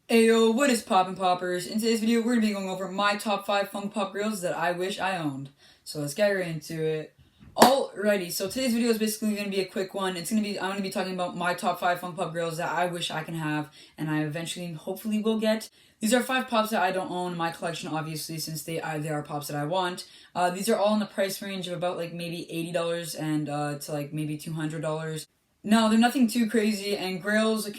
Ayo, what is poppin' poppers? In today's video, we're gonna be going over my top 5 Funko Pop Grails that I wish I owned. So let's get right into it. Alrighty, so today's video is basically gonna be a quick one. I'm gonna be talking about my top 5 Funko Pop Grails that I wish I can have, and I eventually, hopefully, will get. These are 5 pops that I don't own in my collection, obviously, since they are pops that I want. These are all in the price range of about like maybe $80 and to like maybe $200. No, they're nothing too crazy, and Grails you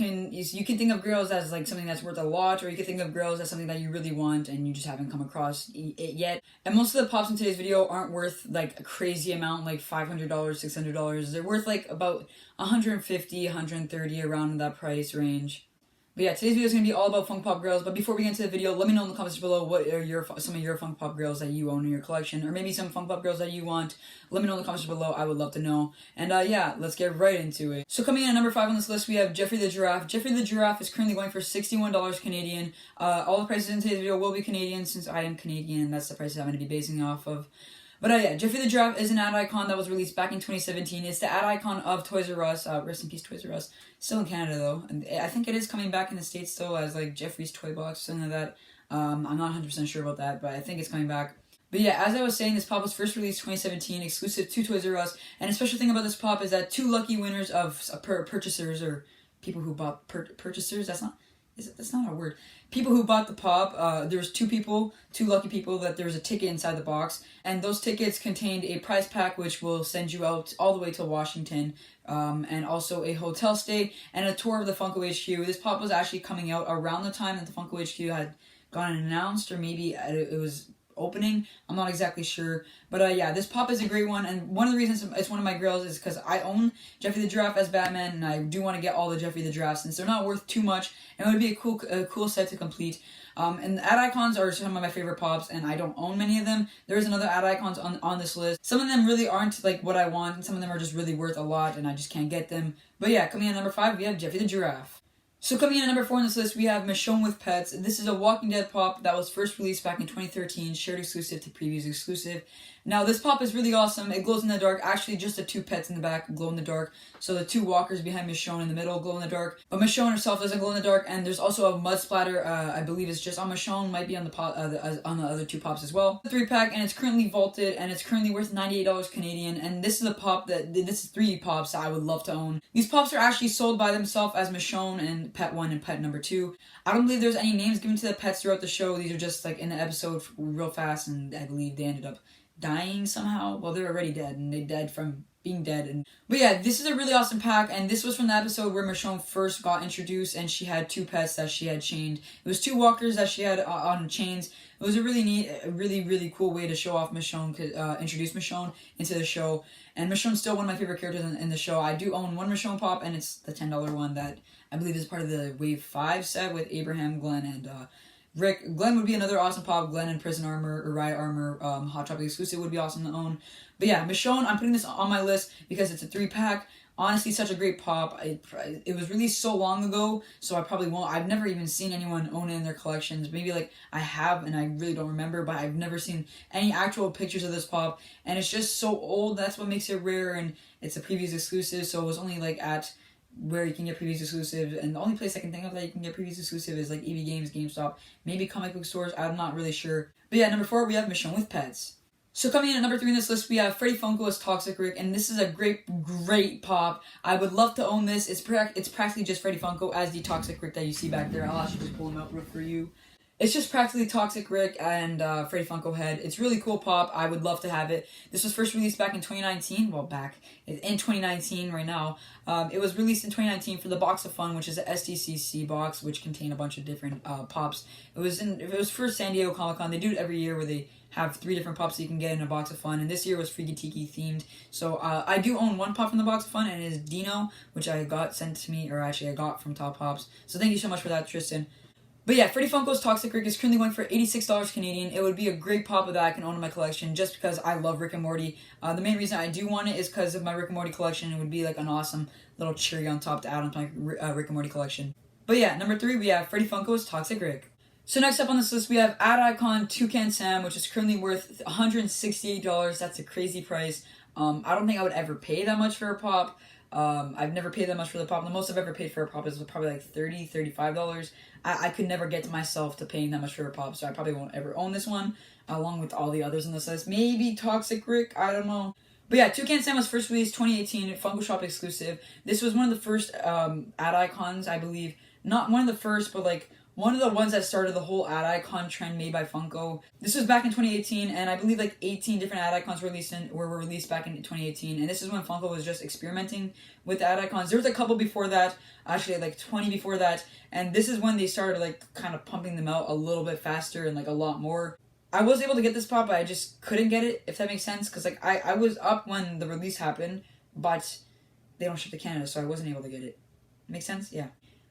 can think of Grails as like something that's worth a lot, or you can think of Grails as something that you really want and you just haven't come across it yet. And most of the pops in today's video aren't worth like a crazy amount, like $500, $600. They're worth like about $150, $130 around that price range. But yeah, today's video is going to be all about Funko Pop Grails. But before we get into the video, let me know in the comments below what are some of your Funko Pop Grails that you own in your collection, or maybe some Funko Pop Grails that you want. Let me know in the comments below. I would love to know. And yeah, let's get right into it. So coming in at number 5 on this list, we have Jeffrey the Giraffe. Jeffrey the Giraffe is currently going for $61 Canadian. All the prices in today's video will be Canadian since I am Canadian, and that's the prices I'm going to be basing off of. But yeah, Jeffrey the Giraffe is an ad icon that was released back in 2017. It's the ad icon of Toys R Us. Rest in peace, Toys R Us. Still in Canada, though. And I think it is coming back in the States still as, like, Jeffrey's Toy Box, something like that. I'm not 100% sure about that, but I think it's coming back. But yeah, as I was saying, this pop was first released 2017, exclusive to Toys R Us. And a special thing about this pop is that 2 lucky winners of purchasers, or people who bought purchasers, that's not a word. People who bought the pop, there was 2 lucky people, that there was a ticket inside the box, and those tickets contained a prize pack which will send you out all the way to Washington, and also a hotel stay and a tour of the Funko HQ. This pop was actually coming out around the time that the Funko HQ had gotten announced, or maybe it was opening. I'm not exactly sure, but yeah, this pop is a great one, and one of the reasons it's one of my grails is because I own Jeffrey the Giraffe as Batman, and I do want to get all the Jeffrey the Giraffe since they're not worth too much, and it would be a cool set to complete. And the ad icons are some of my favorite pops, and I don't own many of them. There's another ad icons on this list. Some of them really aren't like what I want, and some of them are just really worth a lot, and I just can't get them. But yeah, coming in at number 5, we have Jeffrey the Giraffe. So coming in at number 4 on this list, we have Michonne with Pets. This is a Walking Dead pop that was first released back in 2013, shared exclusive to previews exclusive. Now this pop is really awesome. It glows in the dark. Actually, just the 2 pets in the back glow in the dark. So the 2 walkers behind Michonne in the middle glow in the dark. But Michonne herself doesn't glow in the dark. And there's also a mud splatter. I believe it's just on Michonne. Might be on the on the other 2 pops as well. The 3-pack, and it's currently vaulted, and it's currently worth $98 Canadian. And this is a pop this is 3 pops that I would love to own. These pops are actually sold by themselves as Michonne and Pet 1 and Pet number 2. I don't believe there's any names given to the pets throughout the show. These are just like in the episode real fast, and I believe they ended up dying somehow. Well, they're already dead, and they died from being dead. But yeah, this is a really awesome pack, and this was from the episode where Michonne first got introduced, and she had 2 pets that she had chained. It was 2 walkers that she had on chains. It was a really neat, really cool way to show off Michonne, introduce Michonne into the show. And Michonne's still one of my favorite characters in the show. I do own one Michonne pop, and it's the $10 one that I believe is part of the Wave 5 set with Abraham, Glenn, and Rick. Glenn would be another awesome pop. Glenn in Prison Armor or Riot Armor, Hot Topic exclusive would be awesome to own. But yeah, Michonne, I'm putting this on my list because it's a 3-pack. Honestly, such a great pop. It was released so long ago, so I probably won't. I've never even seen anyone own it in their collections. Maybe like I have, and I really don't remember, but I've never seen any actual pictures of this pop. And it's just so old. That's what makes it rare, and it's a previews exclusive, so it was only like at where you can get previews exclusive, and the only place I can think of that you can get previews exclusive is like EB Games, GameStop, maybe comic book stores. I'm not really sure. But yeah, number 4, we have Michonne with Pets. So coming in at number 3 on this list, we have Freddy Funko as Toxic Rick, and this is a great pop. I would love to own this. It's practically just Freddy Funko as the Toxic Rick that you see back there. I'll actually just pull him out for you. It's just practically Toxic Rick and Freddy Funko head. It's really cool pop. I would love to have it. This was first released back in 2019. Well, in 2019 right now. It was released in 2019 for the Box of Fun, which is a SDCC box, which contained a bunch of different pops. It was for San Diego Comic-Con. They do it every year where they have 3 different pops that you can get in a Box of Fun, and this year was Freaky Tiki themed. So I do own 1 pop from the Box of Fun, and it is Dino, which I got sent to me, or actually I got from Top Pops. So thank you so much for that, Tristan. But yeah, Freddy Funko's Toxic Rick is currently going for $86 Canadian. It would be a great pop that I can own in my collection just because I love Rick and Morty. The main reason I do want it is because of my Rick and Morty collection. It would be like an awesome little cherry on top to add onto my Rick and Morty collection. But yeah, number 3, we have Freddy Funko's Toxic Rick. So next up on this list, we have Ad Icon Toucan Sam, which is currently worth $168. That's a crazy price. I don't think I would ever pay that much for a pop. I've never paid that much for the pop. The most I've ever paid for a pop is probably like $30, $35. I could never get to myself to paying that much for a pop, so I probably won't ever own this one, along with all the others on this list. Maybe Toxic Rick, I don't know. But yeah, Toucan Sam was first released 2018, Funko Shop exclusive. This was one of the first ad icons, I believe. Not one of the first, but like one of the ones that started the whole ad icon trend made by Funko. This was back in 2018, and I believe like 18 different ad icons were released back in 2018. And this is when Funko was just experimenting with ad icons. There was a couple before that, actually like 20 before that, and this is when they started like kind of pumping them out a little bit faster and like a lot more. I was able to get this pop, but I just couldn't get it, if that makes sense, because like I was up when the release happened, but they don't ship to Canada, so I wasn't able to get it. Make sense? Yeah.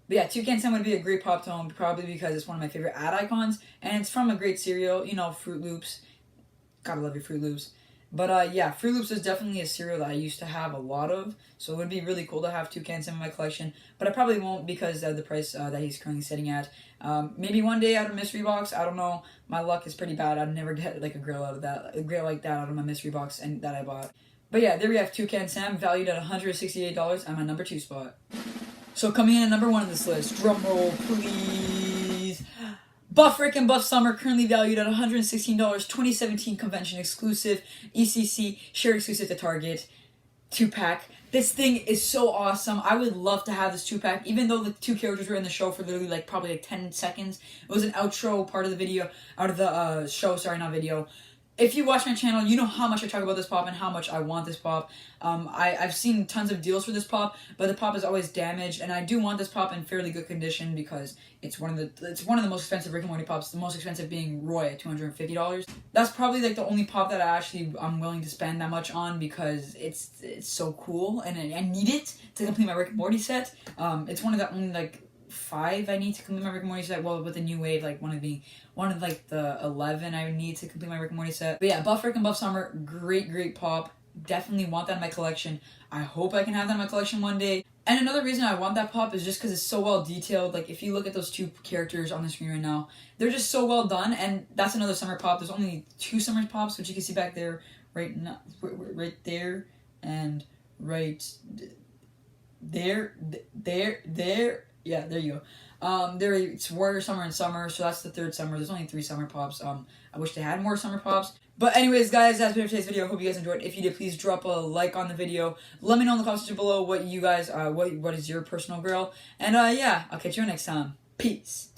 But yeah, Toucan Sam would be a great pop to own, probably because it's one of my favorite ad icons, and it's from a great cereal, you know, Fruit Loops. Gotta love your Fruit Loops. But yeah, Fruit Loops is definitely a cereal that I used to have a lot of, so it would be really cool to have Toucan Sam in my collection, but I probably won't because of the price that he's currently sitting at. Maybe one day out of mystery box, I don't know. My luck is pretty bad. I'd never get like a Grail out of that, a Grail like that out of my mystery box and that I bought. But yeah, there we have Toucan Sam, valued at $168 at my number 2 spot. So coming in at number 1 on this list, drum roll please. Buff Rick and Buff Summer, currently valued at $116, 2017 convention exclusive, ECC, shared exclusive to Target, 2-pack. This thing is so awesome. I would love to have this 2-pack, even though the 2 characters were in the show for literally like probably like 10 seconds. It was an outro part of the video, out of the show, sorry, not video. If you watch my channel, you know how much I talk about this pop and how much I want this pop. I've seen tons of deals for this pop, but the pop is always damaged, and I do want this pop in fairly good condition because it's one of the most expensive Rick and Morty pops. The most expensive being Roy at $250. That's probably like the only pop that I'm willing to spend that much on because it's so cool and I need it to complete my Rick and Morty set. It's one of the only like 5 I need to complete my Rick and Morty set. Well, with the new wave, like one of like the 11 I need to complete my Rick and Morty set. But yeah, Buff Rick and Buff Summer, great pop. Definitely want that in my collection. I hope I can have that in my collection one day. And another reason I want that pop is just because it's so well detailed. Like if you look at those 2 characters on the screen right now, they're just so well done. And that's another summer pop. There's only 2 summer pops, which you can see back there, right there, and right there. Yeah, there you go. It's Warrior Summer and Summer, so that's the 3rd summer. There's only 3 summer pops. I wish they had more summer pops. But anyways, guys, that's been it for today's video. I hope you guys enjoyed. If you did, please drop a like on the video. Let me know in the comments section below what you guys, what is your personal Grail. And yeah, I'll catch you next time. Peace.